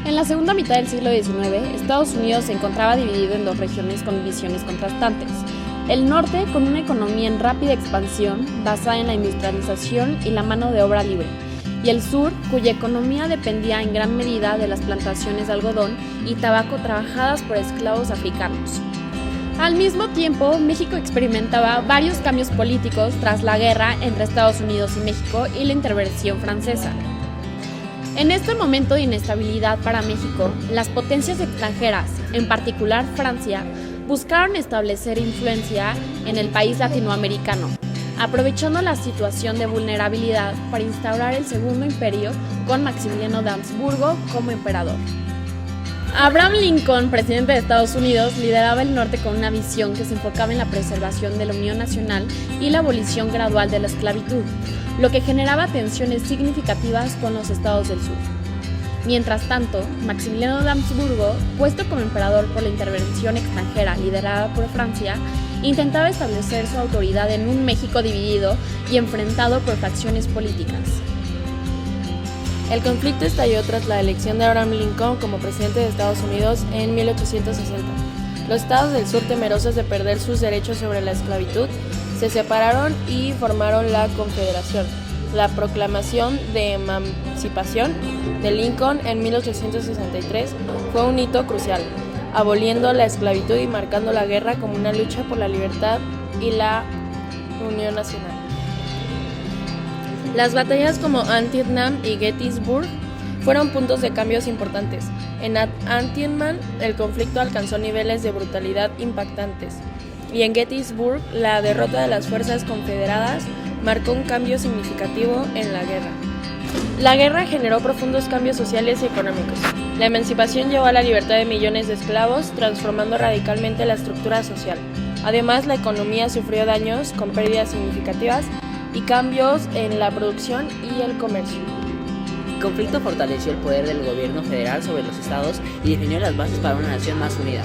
En la segunda mitad del siglo XIX, Estados Unidos se encontraba dividido en dos regiones con visiones contrastantes. El norte, con una economía en rápida expansión, basada en la industrialización y la mano de obra libre, y el sur, cuya economía dependía en gran medida de las plantaciones de algodón y tabaco trabajadas por esclavos africanos. Al mismo tiempo, México experimentaba varios cambios políticos tras la guerra entre Estados Unidos y México y la intervención francesa. En este momento de inestabilidad para México, las potencias extranjeras, en particular Francia, buscaron establecer influencia en el país latinoamericano, aprovechando la situación de vulnerabilidad para instaurar el Segundo Imperio con Maximiliano de Habsburgo como emperador. Abraham Lincoln, presidente de Estados Unidos, lideraba el norte con una visión que se enfocaba en la preservación de la unión nacional y la abolición gradual de la esclavitud, lo que generaba tensiones significativas con los estados del sur. Mientras tanto, Maximiliano de Habsburgo, puesto como emperador por la intervención extranjera liderada por Francia, intentaba establecer su autoridad en un México dividido y enfrentado por facciones políticas. El conflicto estalló tras la elección de Abraham Lincoln como presidente de Estados Unidos en 1860. Los estados del sur, temerosos de perder sus derechos sobre la esclavitud, se separaron y formaron la Confederación. La proclamación de emancipación de Lincoln en 1863 fue un hito crucial, aboliendo la esclavitud y marcando la guerra como una lucha por la libertad y la unión nacional. Las batallas como Antietam y Gettysburg fueron puntos de cambios importantes. En Antietam, el conflicto alcanzó niveles de brutalidad impactantes, y en Gettysburg, la derrota de las fuerzas confederadas marcó un cambio significativo en la guerra. La guerra generó profundos cambios sociales y económicos. La emancipación llevó a la libertad de millones de esclavos, transformando radicalmente la estructura social. Además, la economía sufrió daños con pérdidas significativas y cambios en la producción y el comercio. El conflicto fortaleció el poder del gobierno federal sobre los estados y definió las bases para una nación más unida.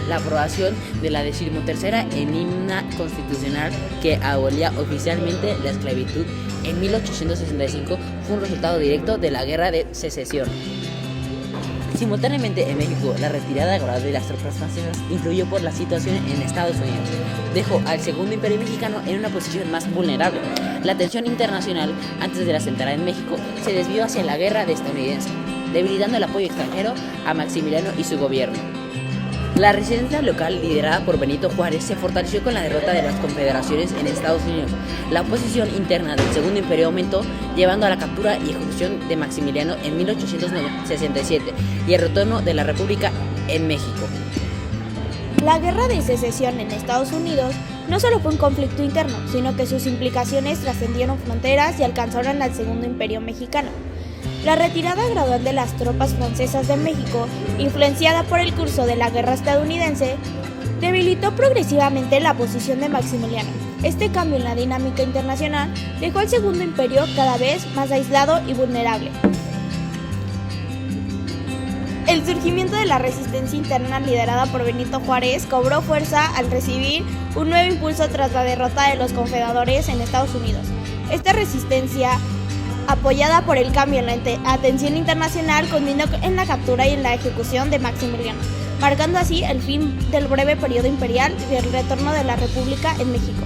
La aprobación de la 13ª enmienda constitucional, que abolía oficialmente la esclavitud en 1865, fue un resultado directo de la Guerra de Secesión. Simultáneamente en México, la retirada gradual de las tropas francesas influyó por la situación en Estados Unidos. Dejó al Segundo Imperio Mexicano en una posición más vulnerable. La atención internacional, antes de la centrada en México, se desvió hacia la guerra estadounidense, debilitando el apoyo extranjero a Maximiliano y su gobierno. La resistencia local, liderada por Benito Juárez, se fortaleció con la derrota de las confederaciones en Estados Unidos. La oposición interna del Segundo Imperio aumentó, llevando a la captura y ejecución de Maximiliano en 1867 y el retorno de la República en México. La Guerra de Secesión en Estados Unidos no solo fue un conflicto interno, sino que sus implicaciones trascendieron fronteras y alcanzaron al Segundo Imperio Mexicano. La retirada gradual de las tropas francesas de México, influenciada por el curso de la guerra estadounidense, debilitó progresivamente la posición de Maximiliano. Este cambio en la dinámica internacional dejó al Segundo Imperio cada vez más aislado y vulnerable. El surgimiento de la resistencia interna liderada por Benito Juárez cobró fuerza al recibir un nuevo impulso tras la derrota de los confederadores en Estados Unidos. Esta resistencia, apoyada por el cambio en la atención internacional, culminó en la captura y en la ejecución de Maximiliano, marcando así el fin del breve periodo imperial y el retorno de la República en México.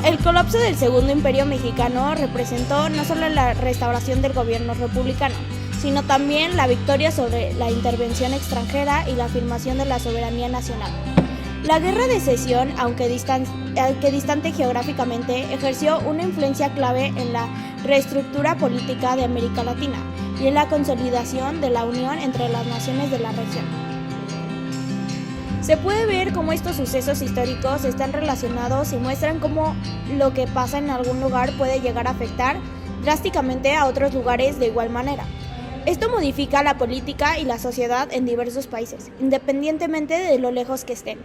El colapso del Segundo Imperio Mexicano representó no solo la restauración del gobierno republicano, sino también la victoria sobre la intervención extranjera y la afirmación de la soberanía nacional. La Guerra de Secesión, aunque distante geográficamente, ejerció una influencia clave en la reestructura política de América Latina y en la consolidación de la unión entre las naciones de la región. Se puede ver cómo estos sucesos históricos están relacionados y muestran cómo lo que pasa en algún lugar puede llegar a afectar drásticamente a otros lugares de igual manera. Esto modifica la política y la sociedad en diversos países, independientemente de lo lejos que estén.